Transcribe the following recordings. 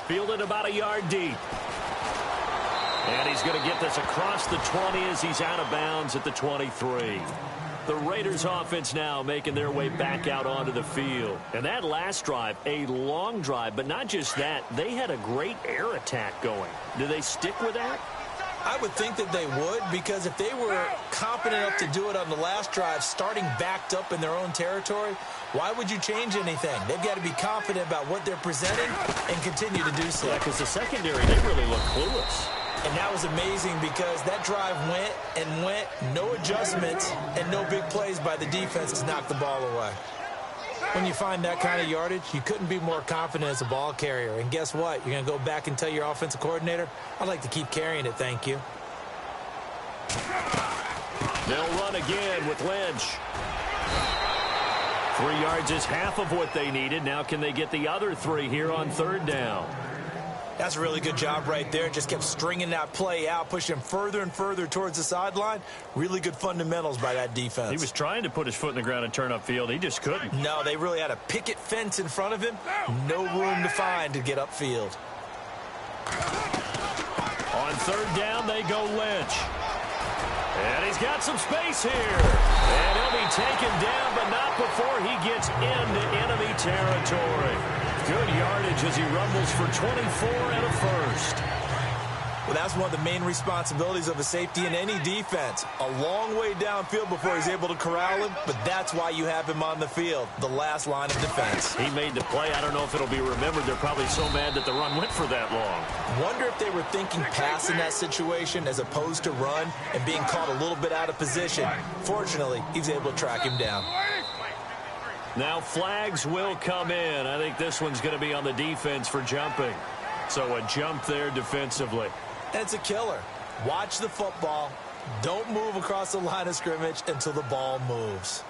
Fielded about a yard deep. And he's going to get this across the 20 as he's out of bounds at the 23. The Raiders offense now making their way back out onto the field. And that last drive, a long drive, but not just that, they had a great air attack going. Do they stick with that? I would think that they would, because if they were competent enough to do it on the last drive, starting backed up in their own territory, why would you change anything? They've got to be confident about what they're presenting and continue to do so. Yeah, because the secondary, they really look clueless. And that was amazing because that drive went and went, no adjustments, and no big plays by the defense to knock the ball away. When you find that kind of yardage, you couldn't be more confident as a ball carrier. And guess what? You're going to go back and tell your offensive coordinator, I'd like to keep carrying it, thank you. They'll run again with Lynch. 3 yards is half of what they needed. Now can they get the other 3 here on 3rd down? That's a really good job right there. Just kept stringing that play out, pushing him further and further towards the sideline. Really good fundamentals by that defense. He was trying to put his foot in the ground and turn upfield. He just couldn't. No, they really had a picket fence in front of him. No room to find to get upfield. On 3rd down, they go Lynch. And he's got some space here. And he'll be taken down, but not before he gets into enemy territory. Good yardage as he rumbles for 24 and a first. Well, that's one of the main responsibilities of a safety in any defense. A long way downfield before he's able to corral him, but that's why you have him on the field, the last line of defense. He made the play. I don't know if it'll be remembered. They're probably so mad that the run went for that long. Wonder if they were thinking pass in that situation as opposed to run and being caught a little bit out of position. Fortunately, he was able to track him down. Now flags will come in. I think this one's going to be on the defense for jumping. So a jump there defensively. And it's a killer. Watch the football. Don't move across the line of scrimmage until the ball moves.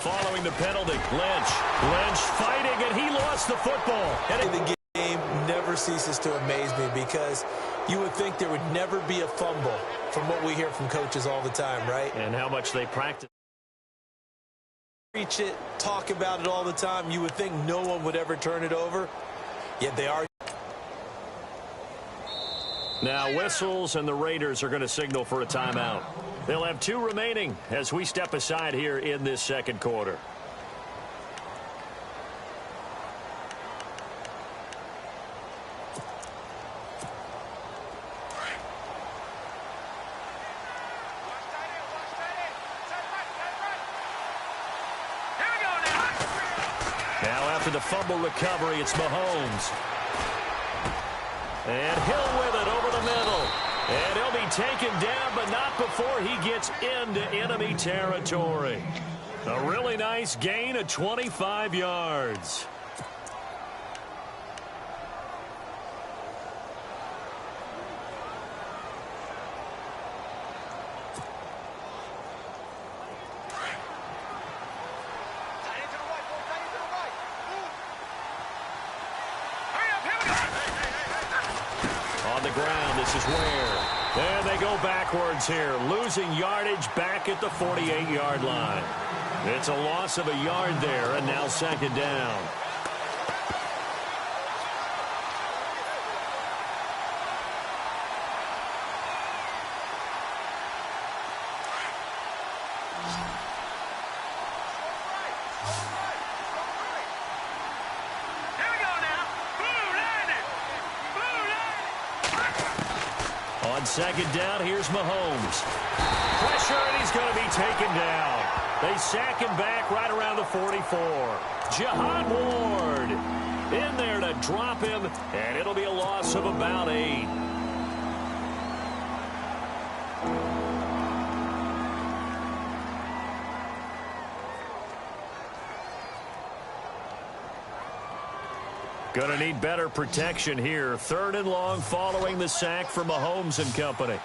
Following the penalty, Lynch fighting, and he lost the football. And the game never ceases to amaze me because you would think there would never be a fumble from what we hear from coaches all the time, right? And how much they practice. Preach it, talk about it all the time. You would think no one would ever turn it over, yet they are. Now whistles, and the Raiders are going to signal for a timeout. They'll have 2 remaining as we step aside here in this 2nd quarter. Now after the fumble recovery, it's Mahomes. And Hill with it over the middle. And he'll be taken down, but not before he gets into enemy territory. A really nice gain of 25 yards. On the ground, this is Ware. And they go backwards here, losing yardage back at the 48-yard line. It's a loss of a yard there, and now 2nd down. On 2nd down, here's Mahomes. Pressure, and he's going to be taken down. They sack him back right around the 44. Jihad Ward in there to drop him, and it'll be a loss of about 8. Going to need better protection here. 3rd and long following the sack from Mahomes and company.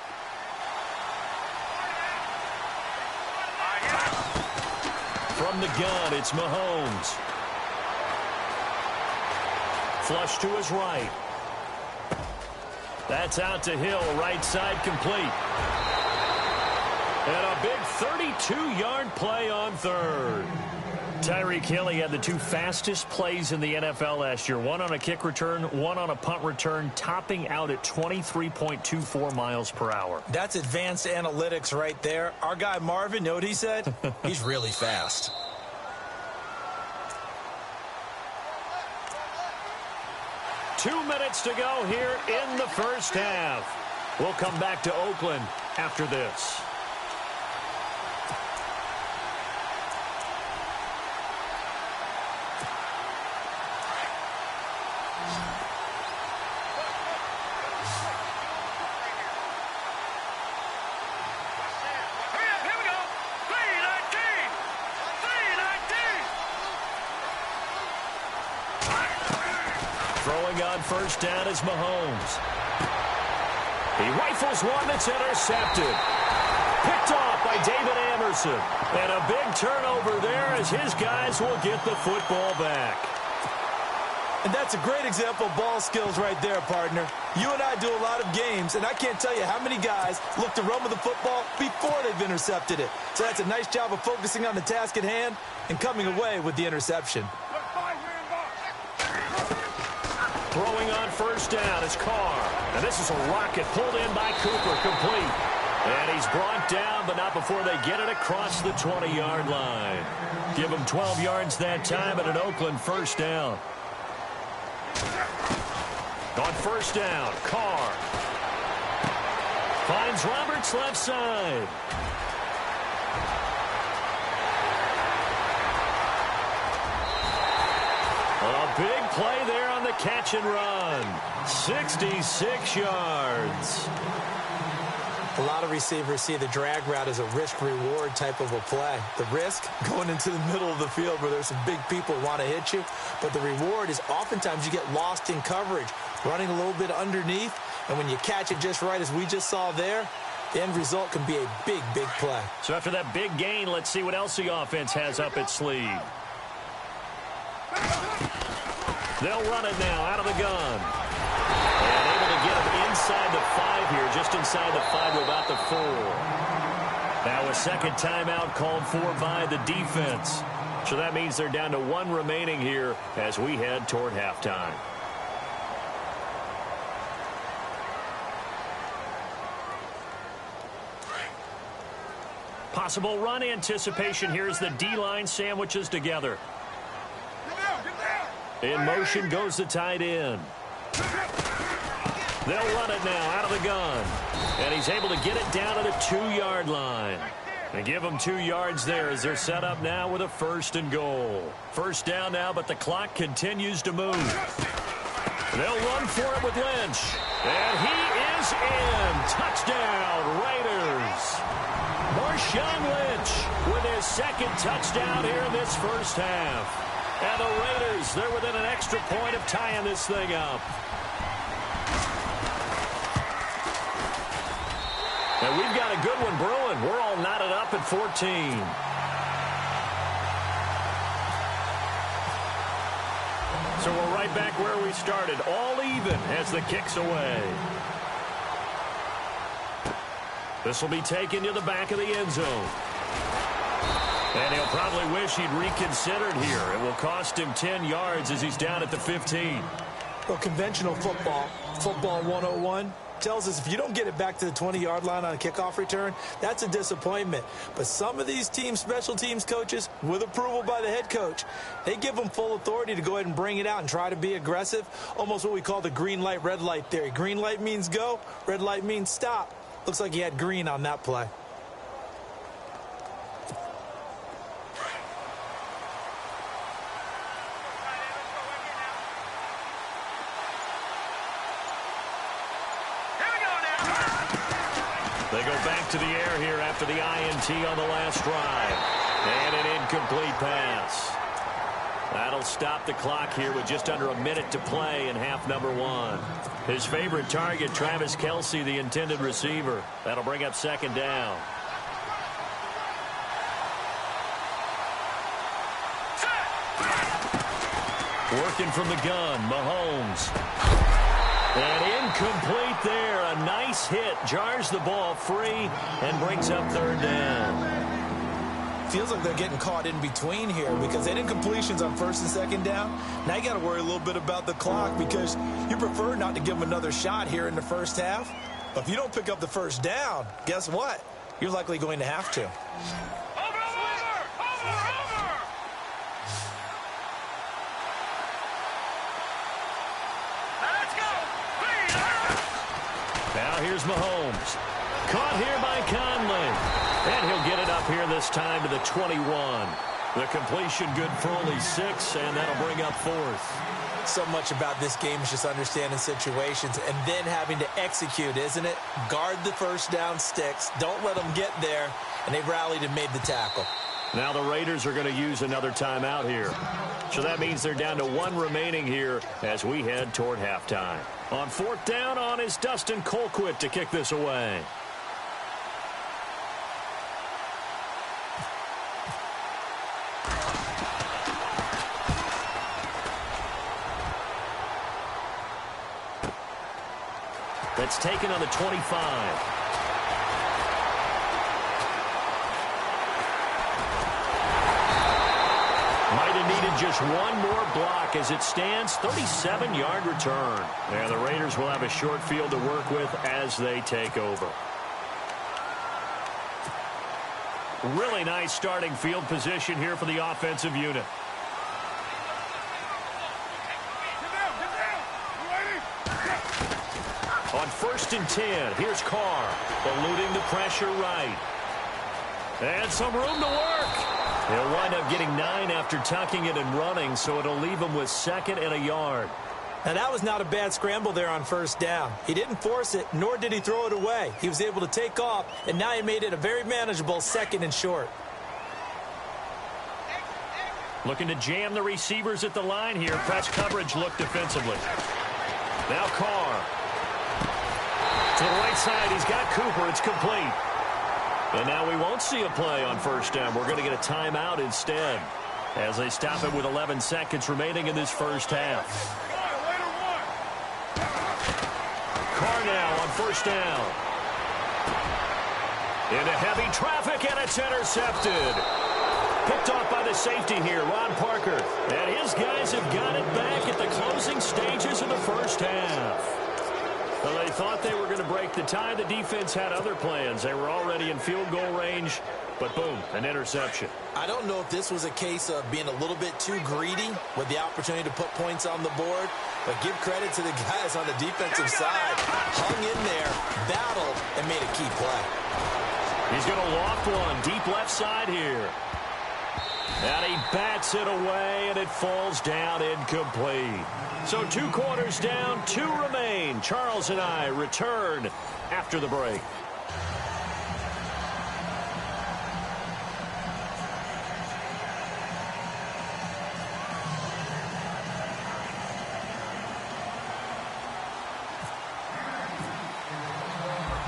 From the gun, it's Mahomes. Flush to his right. That's out to Hill, right side complete. And a big 32-yard play on third. Tyreek Hill had the two fastest plays in the NFL last year. One on a kick return, one on a punt return, topping out at 23.24 miles per hour. That's advanced analytics right there. Our guy Marvin, you know what he said? He's really fast. Two minutes to go here in the first half. We'll come back to Oakland after this. First down is Mahomes. He rifles one that's intercepted. Picked off by David Anderson. And a big turnover there as his guys will get the football back. And that's a great example of ball skills right there, partner. You and I do a lot of games, and I can't tell you how many guys look to run with the football before they've intercepted it. So that's a nice job of focusing on the task at hand and coming away with the interception. Throwing on first down is Carr. And this is a rocket pulled in by Cooper, complete. And he's brought down, but not before they get it across the 20-yard line. Give him 12 yards that time and an Oakland first down. On first down, Carr finds Roberts left side. A big play there on the catch and run. 66 yards. A lot of receivers see the drag route as a risk-reward type of a play. The risk, going into the middle of the field where there's some big people who want to hit you. But the reward is oftentimes you get lost in coverage, running a little bit underneath. And when you catch it just right, as we just saw there, the end result can be a big, big play. So after that big gain, let's see what else the offense has up its sleeve. They'll run it now out of the gun. And able to get him inside the 5 here, just inside the 5 to about the 4. Now a second timeout called for by the defense. So that means they're down to 1 remaining here as we head toward halftime. Possible run anticipation here as the D-line sandwiches together. In motion goes the tight end. They'll run it now out of the gun. And he's able to get it down to the 2-yard line. And give them 2 yards there as they're set up now with a first and goal. First down now, but the clock continues to move. They'll run for it with Lynch. And he is in. Touchdown, Raiders. Marshawn Lynch with his second touchdown here in this first half. And the Raiders, they're within an extra point of tying this thing up. And we've got a good one brewing. We're all knotted up at 14. So we're right back where we started, all even as the kick's away. This will be taken to the back of the end zone. And he'll probably wish he'd reconsidered here. It will cost him 10 yards as he's down at the 15. Well, conventional football 101, tells us if you don't get it back to the 20-yard line on a kickoff return, that's a disappointment. But some of these teams, special teams coaches, with approval by the head coach, they give them full authority to go ahead and bring it out and try to be aggressive. Almost what we call the green light, red light theory. Green light means go, red light means stop. Looks like he had green on that play. They go back to the air here after the INT on the last drive. And an incomplete pass. That'll stop the clock here with just under a minute to play in half number 1. His favorite target, Travis Kelce, the intended receiver. That'll bring up second down. Working from the gun, Mahomes. And incomplete there. A nice hit. Jars the ball free and brings up third down. Feels like they're getting caught in between here because they had incompletions on first and second down. Now you got to worry a little bit about the clock because you prefer not to give them another shot here in the first half. But if you don't pick up the first down, guess what? You're likely going to have to. Now here's Mahomes. Caught here by Conley. And he'll get it up here this time to the 21. The completion good for only 6, and that'll bring up fourth. So much about this game is just understanding situations and then having to execute, isn't it? Guard the first down sticks. Don't let them get there. And they rallied and made the tackle. Now the Raiders are going to use another timeout here. So that means they're down to 1 remaining here as we head toward halftime. On fourth down on is Dustin Colquitt to kick this away. That's taken on the 25. Needed just one more block as it stands. 37-yard return. And the Raiders will have a short field to work with as they take over. Really nice starting field position here for the offensive unit. On 1st and 10, here's Carr, eluding the pressure right. And some room to work. He'll wind up getting 9 after tucking it and running, so it'll leave him with 2nd and a yard. Now, that was not a bad scramble there on first down. He didn't force it, nor did he throw it away. He was able to take off, and now he made it a very manageable 2nd and short. Looking to jam the receivers at the line here. Press coverage look defensively. Now Carr. To the right side, he's got Cooper. It's complete. And now we won't see a play on first down. We're going to get a timeout instead as they stop it with 11 seconds remaining in this first half. Carr now on first down. Into heavy traffic, and it's intercepted. Picked off by the safety here, Ron Parker. And his guys have got it back at the closing stages of the first half. Well, they thought they were going to break the tie. The defense had other plans. They were already in field goal range, but boom, an interception. I don't know if this was a case of being a little bit too greedy with the opportunity to put points on the board, but give credit to the guys on the defensive side. Hung in there, battled, and made a key play. He's going to loft one deep left side here. And he bats it away, and it falls down incomplete. So 2 quarters down, 2 remain. Charles and I return after the break.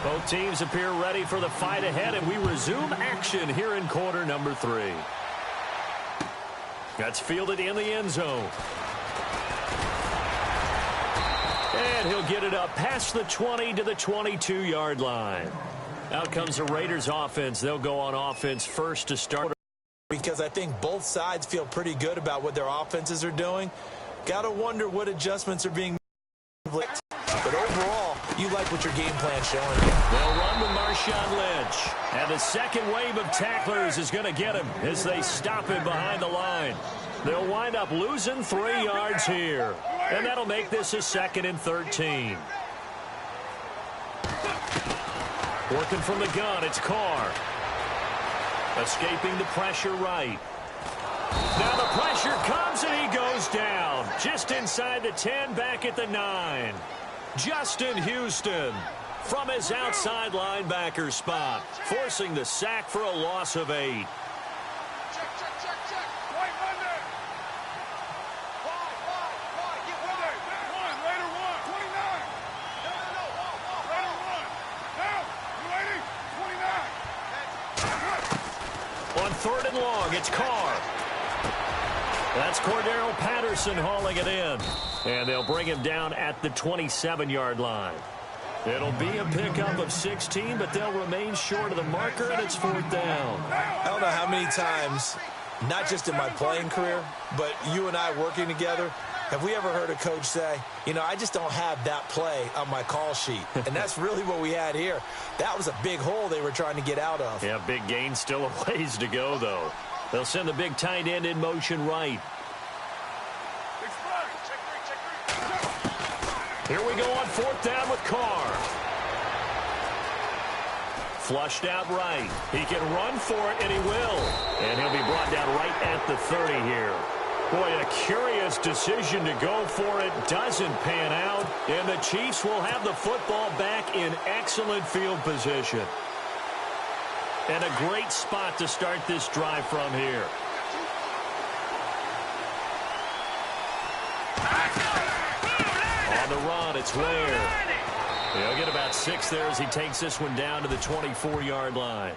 Both teams appear ready for the fight ahead, and we resume action here in quarter number 3. That's fielded in the end zone. And he'll get it up past the 20 to the 22-yard line. Out comes the Raiders offense. They'll go on offense first to start. Because I think both sides feel pretty good about what their offenses are doing. Got to wonder what adjustments are being made. But overall, you like what your game plan's showing you. They'll run with Marshawn Lynch. And the second wave of tacklers is going to get him as they stop him behind the line. They'll wind up losing 3 yards here. And that'll make this a 2nd and 13. Working from the gun, it's Carr. Escaping the pressure right. Now the pressure comes and he goes down. Just inside the 10, back at the 9. Justin Houston from his outside linebacker spot, forcing the sack for a loss of 8. On 3rd and long, it's Carr. That's Cordero Patterson hauling it in. And they'll bring him down at the 27-yard line. It'll be a pickup of 16, but they'll remain short of the marker, and it's 4th down. I don't know how many times, not just in my playing career, but you and I working together, have we ever heard a coach say, you know, I just don't have that play on my call sheet. And that's really what we had here. That was a big hole they were trying to get out of. Yeah, big gain, still a ways to go, though. They'll send the big tight end in motion right. Here we go on 4th down with Carr. Flushed out right. He can run for it, and he will. And he'll be brought down right at the 30 here. Boy, a curious decision to go for it. Doesn't pan out. And the Chiefs will have the football back in excellent field position. And a great spot to start this drive from here. On the run, it's Ware. He'll get about 6 there as he takes this one down to the 24-yard line.